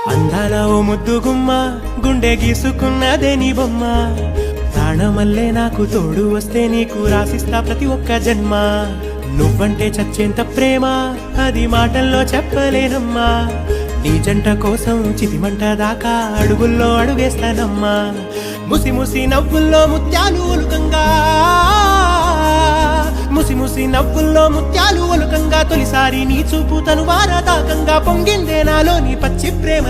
అందాల ఓ ముద్దు గుమ్మ గుండె గీసుకున్నదే నీ బొమ్మ ప్రాణమల్లే నాకు తోడు వస్తే నీకు రాసిస్తా ప్రతి ఒక్క జన్మ నువ్వంటే చచ్చేంత ప్రేమ అది మాటల్లో చెప్పలేనమ్మా నీ జంట కోసం చితిమంట దాకా అడుగుల్లో అడుగేస్తానమ్మా ముసి ముసి నవ్వుల్లో ముత్యాలు ఒలుకంగా ముసి ముసి నవ్వుల్లో ముత్యాలు ఒలుకంగా తొలిసారి నీ చూపు తను వారదాకంగా పొంగిందే నాలో నీ పచ్చి ప్రేమ